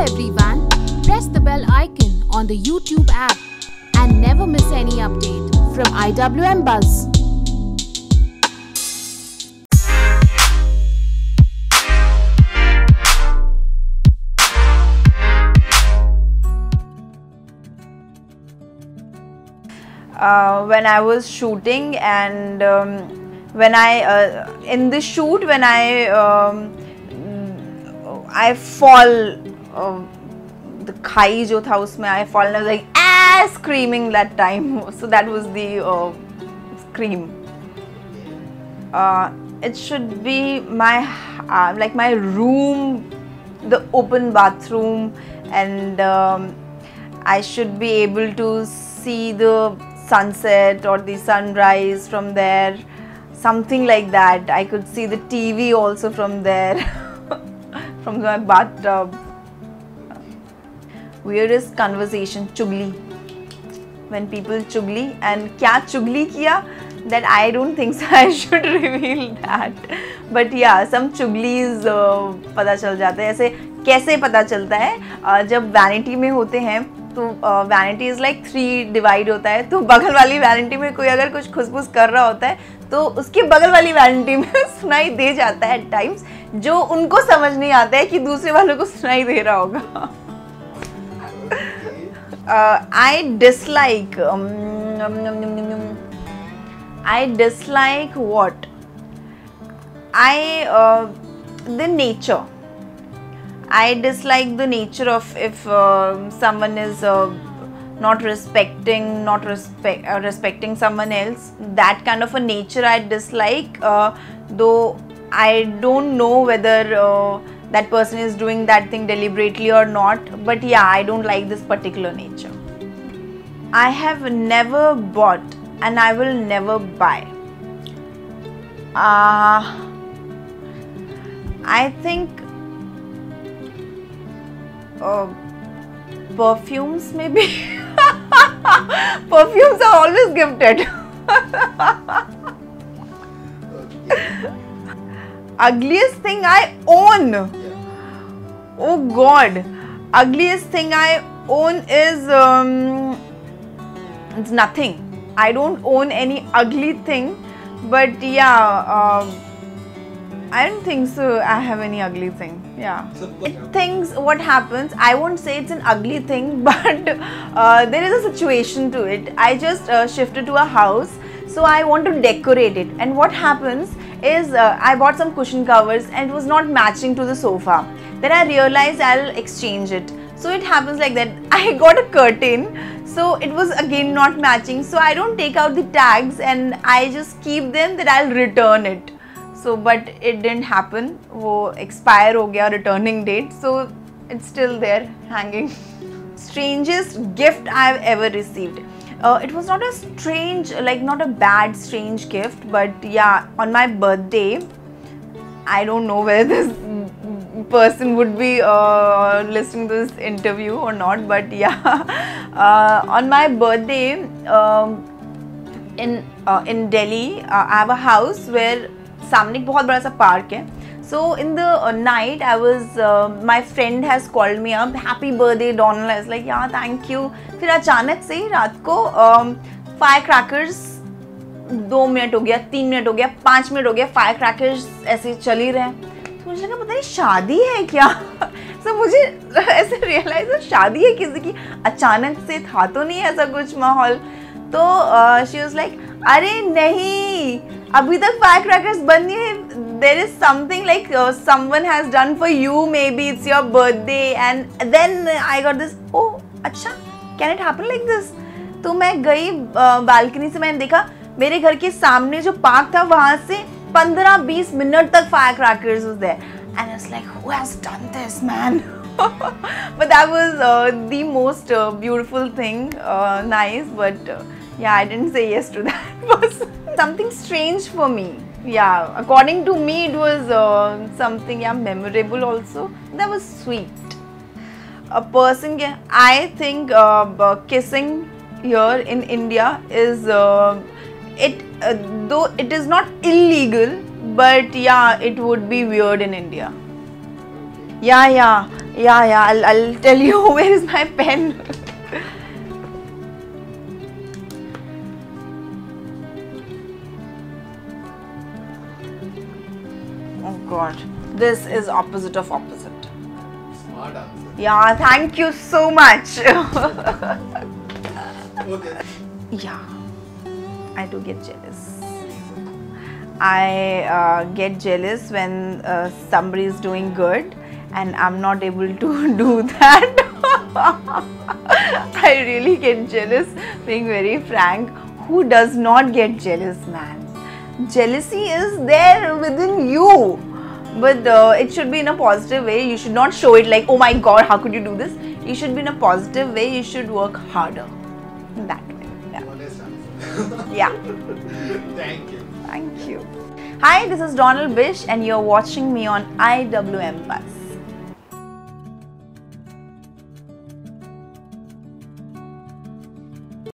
everyone, press the bell icon on the YouTube app and never miss any update from IWM Buzz. When I was shooting and when in the shoot when I fall, the खाई जो था उसमें I fall and I was like screaming that time. So that was the scream. It should be my like my room, the open bathroom, and I should be able to see the sunset or the sunrise from there, something like that. I could see the TV also from there, from my bathtub. Weirdest conversation, chugli. When people chugli, and kya chugli kiya, that I don't think so I should reveal that. But yeah, some chuglis पता चल जाते हैं. ऐसे कैसे पता चलता है? जब वैनिटी में होते हैं तो वैनिटी इज़ लाइक 3 डिवाइड होता है. तो बगल वाली वैनिटी में कोई अगर कुछ खुसफुस कर रहा होता है तो उसके बगल वाली वैनिटी में सुनाई दे जाता है एट टाइम्स, जो उनको समझ नहीं आता है कि दूसरे वालों को सुनाई दे रहा होगा. I dislike what? The nature. I dislike the nature of if someone is not respecting someone else. That kind of a nature I dislike. Though I don't know whether that person is doing that thing deliberately or not. But yeah, I don't like this particular nature. I have never bought and I will never buy. I think perfumes maybe. Perfumes are always gifted. Ugliest thing I own. Oh God. Ugliest thing I own is it's nothing. I don't own any ugly thing. But yeah, I don't think so I have any ugly thing. Yeah. Things, what happens, I won't say it's an ugly thing, but there is a situation to it. I just shifted to a house, so I want to decorate it. And what happens is I bought some cushion covers and it was not matching to the sofa. Then I realized I'll exchange it. So it happens like that. I got a curtain, so it was again not matching. So I don't take out the tags and I just keep them that I'll return it. So but it didn't happen. वो expire हो गया returning date. So it's still there hanging. Strangest gift I've ever received. It was not a strange, like not a bad strange gift, but yeah, on my birthday, I don't know whether this person would be listening to this interview or not, but yeah, on my birthday in Delhi, I have a house where सामने एक बहुत बड़ा सा park है. So in the night, I was my friend has called me up, happy birthday Donald. I was like yeah, thank you. फिर अचानक से ही रात को firecrackers 2 मिनट हो गया, 3 मिनट हो गया, 5 मिनट हो गया, firecrackers ऐसे चल ही रहे हैं. तो मुझे लगा पता नहीं शादी है क्या. So मुझे ऐसे रियलाइज हो शादी है किसी की, अचानक से था तो नहीं ऐसा कुछ माहौल. तो she was like अरे नहीं, अभी तक firecrackers बंद नहीं है. There is something like someone has done for you, maybe it's your birthday. And then I got this, oh अच्छा, can it happen like this? तो मैं गई बालकनी से, मैंने देखा मेरे घर के सामने जो पार्क था वहाँ से 15-20 मिनट तक firecrackers was there. And I was like, who has done this, man? But that was the most beautiful thing, nice, but yeah, I didn't say yes to that. It was something strange for me. Yeah, according to me, it was something memorable also. That was sweet. A person, I think kissing here in India is though it is not illegal, but yeah, it would be weird in India. Yeah, Yeah, I'll tell you. Where is my pen? Oh God, this is opposite of opposite. Smart answer. Yeah, thank you so much. Okay. Yeah, I do get jealous. I get jealous when somebody is doing good and I'm not able to do that. I really get jealous, being very frank. Who does not get jealous, man? Jealousy is there within you, but it should be in a positive way. You should not show it like, oh my God, how could you do this? You should be in a positive way. You should work harder in that way. Yeah. Honest answer. Yeah. Thank you. Thank you. Hi, this is Donald Bish and you're watching me on IWM Buzz.